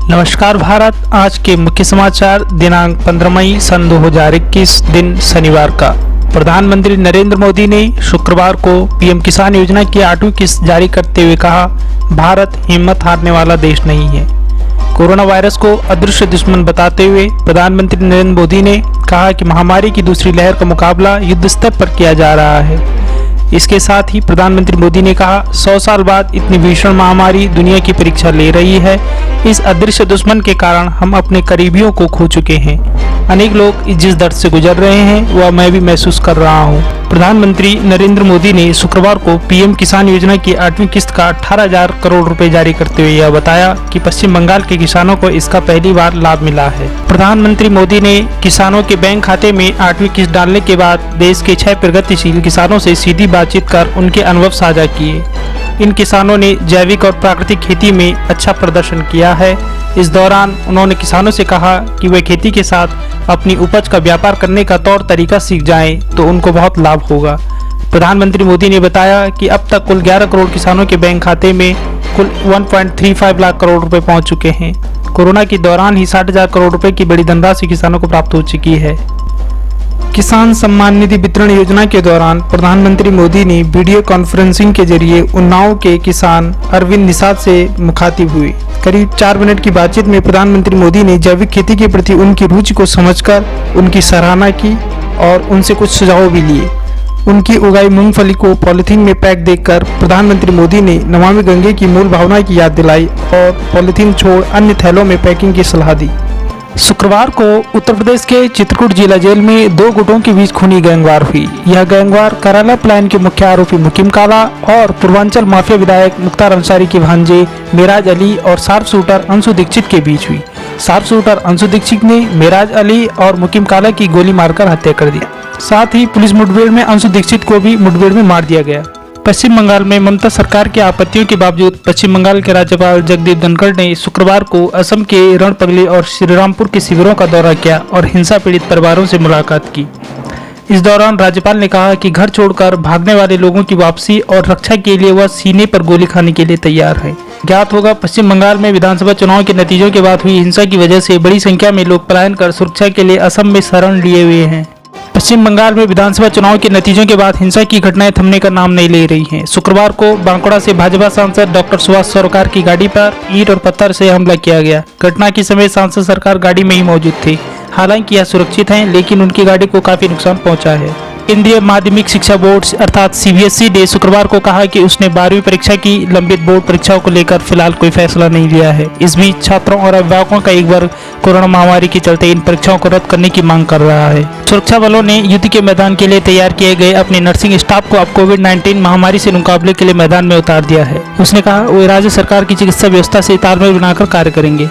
नमस्कार भारत। आज के मुख्य समाचार दिनांक 15 मई सन 2021 दिन शनिवार का। प्रधानमंत्री नरेंद्र मोदी ने शुक्रवार को पीएम किसान योजना की 8वीं किस्त जारी करते हुए कहा, भारत हिम्मत हारने वाला देश नहीं है। कोरोना वायरस को अदृश्य दुश्मन बताते हुए प्रधानमंत्री नरेंद्र मोदी ने कहा कि महामारी की दूसरी लहर का मुकाबला युद्ध स्तर पर किया जा रहा है। इसके साथ ही प्रधानमंत्री मोदी ने कहा, 100 साल बाद इतनी भीषण महामारी दुनिया की परीक्षा ले रही है। इस अदृश्य दुश्मन के कारण हम अपने करीबियों को खो चुके हैं। अनेक लोग जिस दर्द से गुजर रहे हैं वह मैं भी महसूस कर रहा हूं। प्रधानमंत्री नरेंद्र मोदी ने शुक्रवार को पीएम किसान योजना की 8वीं किस्त का 18,000 करोड़ रुपए जारी करते हुए यह बताया कि पश्चिम बंगाल के किसानों को इसका पहली बार लाभ मिला है। प्रधानमंत्री मोदी ने किसानों के बैंक खाते में 8वीं किस्त डालने के बाद देश के 6 प्रगतिशील किसानों से सीधी बातचीत कर उनके अनुभव साझा किए। इन किसानों ने जैविक और प्राकृतिक खेती में अच्छा प्रदर्शन किया है। इस दौरान उन्होंने किसानों से कहा कि वे खेती के साथ अपनी उपज का व्यापार करने का तौर तरीका सीख जाएं तो उनको बहुत लाभ होगा। प्रधानमंत्री मोदी ने बताया कि अब तक कुल 11 करोड़ किसानों के बैंक खाते में कुल 1.35 लाख करोड़ रुपए पहुंच चुके हैं। कोरोना के दौरान ही 60,000 करोड़ रुपए की बड़ी धनराशि किसानों को प्राप्त हो चुकी है। किसान सम्मान निधि वितरण योजना के दौरान प्रधानमंत्री मोदी ने वीडियो कॉन्फ्रेंसिंग के जरिए उन्नाव के किसान अरविंद निषाद से मुखातिब हुए। करीब 4 मिनट की बातचीत में प्रधानमंत्री मोदी ने जैविक खेती के प्रति उनकी रुचि को समझकर उनकी सराहना की और उनसे कुछ सुझाव भी लिए। उनकी उगाई मूंगफली को पॉलिथीन में पैक देखकर प्रधानमंत्री मोदी ने नमामि गंगे की मूल भावना की याद दिलाई और पॉलिथीन छोड़ अन्य थैलों में पैकिंग की सलाह दी। शुक्रवार को उत्तर प्रदेश के चित्रकूट जिला जेल में 2 गुटों के बीच खूनी गैंगवार हुई। यह गैंगवार कराला प्लान के मुख्य आरोपी मुकीम काला और पूर्वांचल माफिया विधायक मुख्तार अंसारी के भांजे मेराज अली और शार्प शूटर अंशु दीक्षित के बीच हुई। शार्प शूटर अंशु दीक्षित ने मेराज अली और मुकीम काला की गोली मारकर हत्या कर दी। साथ ही पुलिस मुठभेड़ में अंशु दीक्षित को भी मुठभेड़ में मार दिया गया। पश्चिम बंगाल में ममता सरकार की आपत्तियों के बावजूद पश्चिम बंगाल के राज्यपाल जगदीप धनखड़ ने शुक्रवार को असम के रणपगली और श्रीरामपुर के शिविरों का दौरा किया और हिंसा पीड़ित परिवारों से मुलाकात की। इस दौरान राज्यपाल ने कहा कि घर छोड़कर भागने वाले लोगों की वापसी और रक्षा के लिए वह सीने पर गोली खाने के लिए तैयार है। ज्ञात होगा, पश्चिम बंगाल में विधानसभा चुनाव के नतीजों के बाद हुई हिंसा की वजह से बड़ी संख्या में लोग पलायन कर सुरक्षा के लिए असम में शरण लिए हुए हैं। पश्चिम बंगाल में विधानसभा चुनाव के नतीजों के बाद हिंसा की घटनाएं थमने का नाम नहीं ले रही हैं। शुक्रवार को बांकुड़ा से भाजपा सांसद डॉक्टर सुभाष सरकार की गाड़ी पर ईंट और पत्थर से हमला किया गया। घटना के समय सांसद सरकार गाड़ी में ही मौजूद थे। हालांकि यह सुरक्षित हैं, लेकिन उनकी गाड़ी को काफी नुकसान पहुंचा है। केंद्रीय माध्यमिक शिक्षा बोर्ड अर्थात सीबीएसई ने शुक्रवार को कहा कि उसने 12वीं परीक्षा की लंबित बोर्ड परीक्षाओं को लेकर फिलहाल कोई फैसला नहीं लिया है। इस बीच छात्रों और अभिभावकों का एक वर्ग कोरोना महामारी के चलते इन परीक्षाओं को रद्द करने की मांग कर रहा है। सुरक्षा बलों ने युद्ध के मैदान के लिए तैयार किए गए अपने नर्सिंग स्टाफ को अब कोविड-19 महामारी से मुकाबले के लिए मैदान में उतार दिया है। उसने कहा, वे राज्य सरकार की चिकित्सा व्यवस्था से तालमेल बनाकर कार्य करेंगे।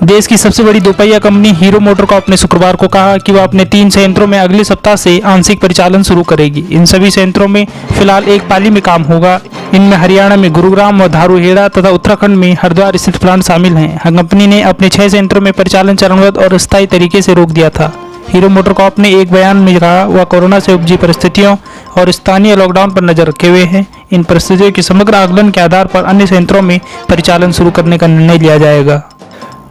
देश की सबसे बड़ी दोपहिया कंपनी हीरो मोटरकॉर्प ने शुक्रवार को कहा कि वह अपने 3 संयंत्रों में अगले सप्ताह से आंशिक परिचालन शुरू करेगी। इन सभी संयंत्रों में फिलहाल एक पाली में काम होगा। इनमें हरियाणा में गुरुग्राम और धारूहेड़ा तथा उत्तराखंड में हरिद्वार स्थित प्लांट शामिल हैं। कंपनी ने अपने 6 संयंत्रों में परिचालन चरणबद्ध और अस्थायी तरीके से रोक दिया था। हीरो मोटरकॉर्प ने एक बयान में कहा, वह कोरोना से उपजी परिस्थितियों और स्थानीय लॉकडाउन पर नजर रखे हुए हैं। इन परिस्थितियों के समग्र आकलन के आधार पर अन्य संयंत्रों में परिचालन शुरू करने का निर्णय लिया जाएगा।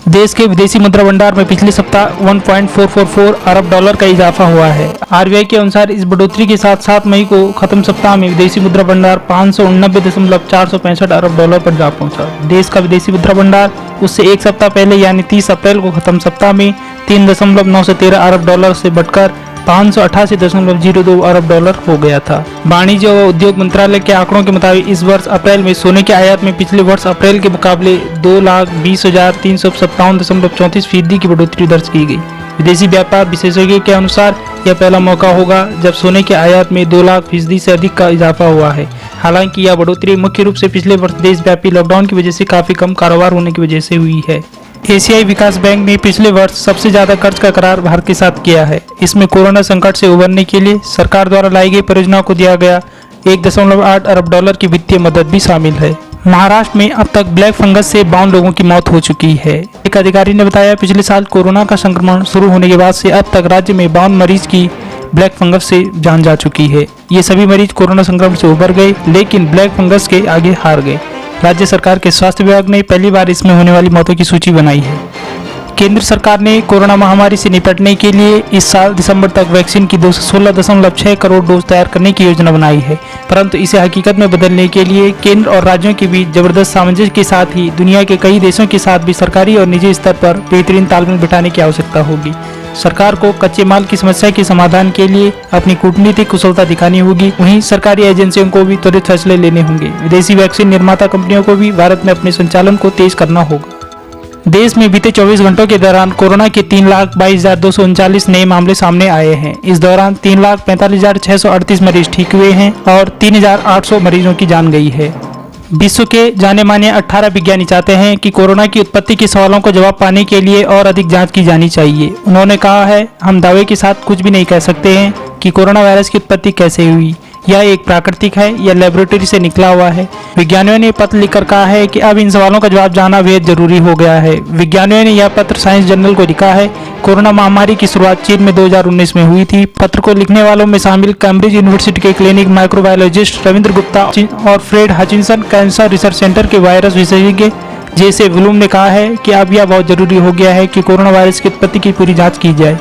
देश के विदेशी मुद्रा भंडार में पिछले सप्ताह 1.444 अरब डॉलर का इजाफा हुआ है। आरबीआई के अनुसार इस बढ़ोतरी के साथ 7 मई को खत्म सप्ताह में विदेशी मुद्रा भंडार 589.465 अरब डॉलर पर जा पहुंचा। देश का विदेशी मुद्रा भंडार उससे एक सप्ताह पहले यानी 30 अप्रैल को खत्म सप्ताह में 3.913 अरब डॉलर से बढ़कर 588.02 अरब डॉलर हो गया था। वाणिज्य और उद्योग मंत्रालय के आंकड़ों के मुताबिक इस वर्ष अप्रैल में सोने के आयात में पिछले वर्ष अप्रैल के मुकाबले 2,20,357.34% की बढ़ोतरी दर्ज की गई। विदेशी व्यापार विशेषज्ञों के अनुसार यह पहला मौका होगा जब सोने के आयात में 2 लाख फीसदी से अधिक का इजाफा हुआ है। हालांकि यह बढ़ोतरी मुख्य रूप से पिछले वर्ष देशव्यापी लॉकडाउन की वजह से काफी कम कारोबार होने की वजह से हुई है। एशियाई विकास बैंक ने पिछले वर्ष सबसे ज्यादा कर्ज का करार भारत के साथ किया है। इसमें कोरोना संकट से उबरने के लिए सरकार द्वारा लाई गई परियोजनाओं को दिया गया 1.8 अरब डॉलर की वित्तीय मदद भी शामिल है। महाराष्ट्र में अब तक ब्लैक फंगस से 52 लोगों की मौत हो चुकी है। एक अधिकारी ने बताया, पिछले साल कोरोना का संक्रमण शुरू होने के बाद से अब तक राज्य में 52 मरीज की ब्लैक फंगस से जान जा चुकी है। ये सभी मरीज कोरोना संक्रमण से उबर गए, लेकिन ब्लैक फंगस के आगे हार गए। राज्य सरकार के स्वास्थ्य विभाग ने पहली बार इसमें होने वाली मौतों की सूची बनाई है। केंद्र सरकार ने कोरोना महामारी से निपटने के लिए इस साल दिसंबर तक वैक्सीन की 216.6 करोड़ डोज तैयार करने की योजना बनाई है, परंतु इसे हकीकत में बदलने के लिए केंद्र और राज्यों के बीच जबरदस्त सामंजस्य के साथ ही दुनिया के कई देशों के साथ भी सरकारी और निजी स्तर पर बेहतरीन तालमेल बिठाने की आवश्यकता होगी। सरकार को कच्चे माल की समस्या के समाधान के लिए अपनी कूटनीतिक कुशलता दिखानी होगी। वहीं सरकारी एजेंसियों को भी त्वरित फैसले लेने होंगे। विदेशी वैक्सीन निर्माता कंपनियों को भी भारत में अपने संचालन को तेज करना होगा। देश में बीते 24 घंटों के दौरान कोरोना के 3,22,239 नए मामले सामने आए हैं। इस दौरान 3,45,638 मरीज ठीक हुए हैं और 3,800 मरीजों की जान गई है। विश्व के जाने माने 18 विज्ञानी चाहते हैं कि कोरोना की उत्पत्ति के सवालों को जवाब पाने के लिए और अधिक जांच की जानी चाहिए। उन्होंने कहा है, हम दावे के साथ कुछ भी नहीं कह सकते हैं कि कोरोना वायरस की उत्पत्ति कैसे हुई, यह एक प्राकृतिक है या लेबोरेटरी से निकला हुआ है। विज्ञानियों ने पत्र लिखकर कहा है कि अब इन सवालों का जवाब जानना बेहद जरूरी हो गया है। विज्ञानियों ने यह पत्र साइंस जर्नल को लिखा है। कोरोना महामारी की शुरुआत चीन में 2019 में हुई थी। पत्र को लिखने वालों में शामिल कैम्ब्रिज यूनिवर्सिटी के क्लिनिक माइक्रोबायोलॉजिस्ट रविंद्र गुप्ता और Fred Hutchinson cancer research center के वायरस विशेषज्ञ जेसे वुलूम ने कहा है कि अब यह बहुत जरूरी हो गया है कि कोरोना वायरस की उत्पत्ति की पूरी जाँच की जाए।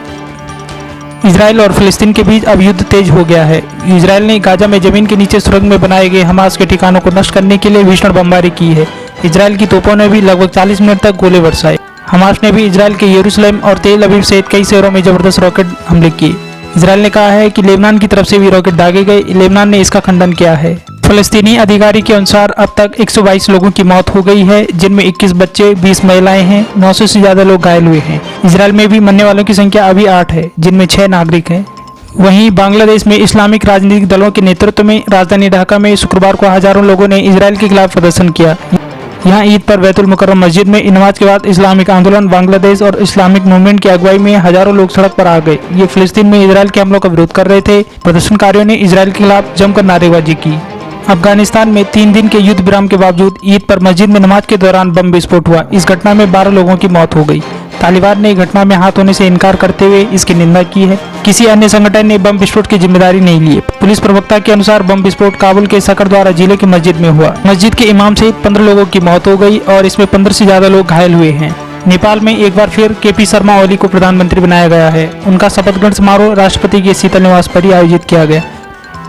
इजराइल और फिलिस्तीन के बीच अब युद्ध तेज हो गया है। इजराइल ने गाजा में जमीन के नीचे सुरंग में बनाए गए हमास के ठिकानों को नष्ट करने के लिए भीषण बमबारी की है। इजराइल की तोपों ने भी लगभग 40 मिनट तक गोले बरसाए। हमास ने भी इजराइल के यरूशलेम और तेल अवीव सहित कई शहरों में जबरदस्त रॉकेट हमले किए। इजराइल ने कहा है कि लेबनान की तरफ से भी रॉकेट दागे गए। लेबनान ने इसका खंडन किया है। फलस्तीनी अधिकारी के अनुसार अब तक 122 लोगों की मौत हो गई है, जिनमें 21 बच्चे, 20 महिलाएं हैं। 900 से ज्यादा लोग घायल हुए हैं। इजराइल में भी मरने वालों की संख्या अभी 8 है, जिनमें 6 नागरिक हैं। वहीं बांग्लादेश में इस्लामिक राजनीतिक दलों के नेतृत्व में राजधानी ढाका में शुक्रवार को हजारों लोगों ने इजराइल के खिलाफ प्रदर्शन किया। यहाँ ईद पर बैतुल मुकर्रम मस्जिद में नमाज के बाद इस्लामिक आंदोलन बांग्लादेश और इस्लामिक मूवमेंट की अगुवाई में हजारों लोग सड़क पर आ गए। ये फिलिस्तीन में इजराइल के हमलों का विरोध कर रहे थे। प्रदर्शनकारियों ने इजराइल के खिलाफ जमकर नारेबाजी की। अफगानिस्तान में 3 दिन के युद्ध विराम के बावजूद ईद पर मस्जिद में नमाज के दौरान बम विस्फोट हुआ। इस घटना में 12 लोगों की मौत हो गई। तालिबान ने घटना में हाथ होने से इनकार करते हुए इसकी निंदा की है। किसी अन्य संगठन ने बम विस्फोट की जिम्मेदारी नहीं ली। पुलिस प्रवक्ता के अनुसार बम विस्फोट काबुल के सकरद्वारा जिले की मस्जिद में हुआ। मस्जिद के इमाम सहित 15 लोगों की मौत हो गई और इसमें 15 से ज्यादा लोग घायल हुए हैं। नेपाल में एक बार फिर केपी शर्मा ओली को प्रधानमंत्री बनाया गया है। उनका शपथ ग्रहण समारोह राष्ट्रपति के शीतल निवास पर ही आयोजित किया गया।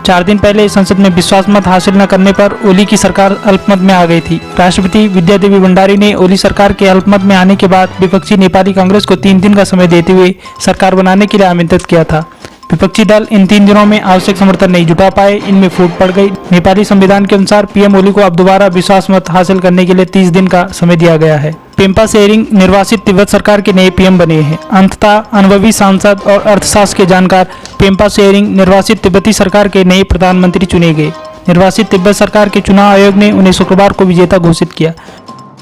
4 दिन पहले संसद में विश्वास मत हासिल न करने पर ओली की सरकार अल्पमत में आ गई थी। राष्ट्रपति विद्यादेवी भंडारी ने ओली सरकार के अल्पमत में आने के बाद विपक्षी नेपाली कांग्रेस को 3 दिन का समय देते हुए सरकार बनाने के लिए आमंत्रित किया था। विपक्षी दल इन 3 दिनों में आवश्यक समर्थन नहीं जुटा पाए। इनमें फूट पड़ गई। नेपाली संविधान के अनुसार पीएम ओली को अब दोबारा विश्वास मत हासिल करने के लिए 30 दिन का समय दिया गया है। पेम्पा सेरिंग निर्वासित तिब्बत सरकार के नए पीएम बने हैं। अंततः अनुभवी सांसद और अर्थशास्त्र के जानकार पेम्पा सेरिंग निर्वासित तिब्बती सरकार के नए प्रधानमंत्री चुने गए। निर्वासित तिब्बत सरकार के चुनाव आयोग ने उन्हें शुक्रवार को विजेता घोषित किया।